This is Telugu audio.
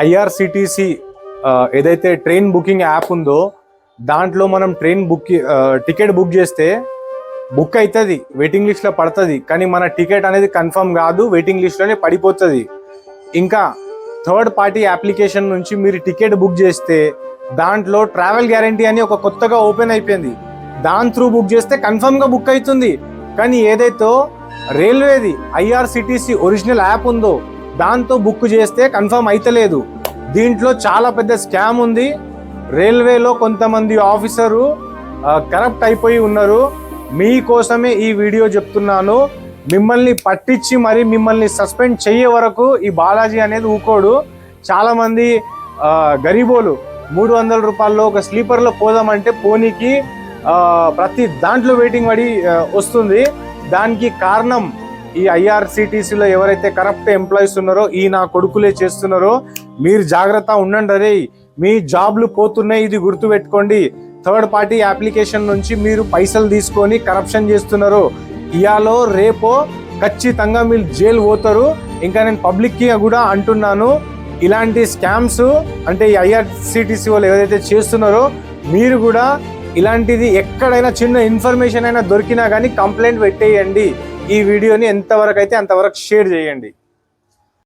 ఐఆర్సిటిసి ఏదైతే ట్రైన్ బుకింగ్ యాప్ ఉందో దాంట్లో మనం టికెట్ బుక్ చేస్తే బుక్ అవుతుంది, వెయిటింగ్ లిస్ట్లో పడుతుంది, కానీ మన టికెట్ అనేది కన్ఫర్మ్ కాదు, వెయిటింగ్ లిస్ట్లోనే పడిపోతుంది. ఇంకా థర్డ్ పార్టీ అప్లికేషన్ నుంచి మీరు టికెట్ బుక్ చేస్తే దాంట్లో ట్రావెల్ గ్యారంటీ అని ఒక కొత్తగా ఓపెన్ అయిపోయింది. దాని త్రూ బుక్ చేస్తే కన్ఫర్మ్గా బుక్ అవుతుంది. కానీ ఏదైతే రైల్వేది ఐఆర్సిటిసి ఒరిజినల్ యాప్ ఉందో దాంతో బుక్ చేస్తే కన్ఫర్మ్ అయితలేదు. దీంట్లో చాలా పెద్ద స్కామ్ ఉంది. రైల్వేలో కొంతమంది ఆఫీసరు కరప్ట్ అయిపోయి ఉన్నారు. మీకోసమే ఈ వీడియో చెప్తున్నాను. మిమ్మల్ని పట్టించి మరి మిమ్మల్ని సస్పెండ్ చెయ్యే వరకు ఈ బాలాజీ అనేది ఊకోడు. చాలామంది గరీబోలు 300 రూపాయల్లో ఒక స్లీపర్లో పోదామంటే పోనీకి ప్రతి దాంట్లో వెయిటింగ్ పడి వస్తుంది. దానికి కారణం ఈ ఐఆర్సిటిసిలో ఎవరైతే కరప్ట్ ఎంప్లాయీస్ ఉన్నారో ఈ నా కొడుకులే చేస్తున్నారో. మీరు జాగ్రత్త ఉండండి. అరే మీ జాబ్లు పోతున్నాయి, ఇది గుర్తుపెట్టుకోండి. థర్డ్ పార్టీ అప్లికేషన్ నుంచి మీరు పైసలు తీసుకొని కరప్షన్ చేస్తున్నారు. ఇయాలో రేపో ఖచ్చితంగా మీరు జైలు పోతారు. ఇంకా నేను పబ్లిక్కి కూడా అంటున్నాను, ఇలాంటి స్కామ్స్ అంటే ఈ ఐఆర్సిటిసి వాళ్ళు ఏదైతే చేస్తున్నారో మీరు కూడా ఇలాంటిది ఎక్కడైనా చిన్న ఇన్ఫర్మేషన్ అయినా దొరికినా కానీ కంప్లైంట్ పెట్టేయండి. ఈ వీడియోని ఎంతవరకు అయితే అంతవరకు షేర్ చేయండి.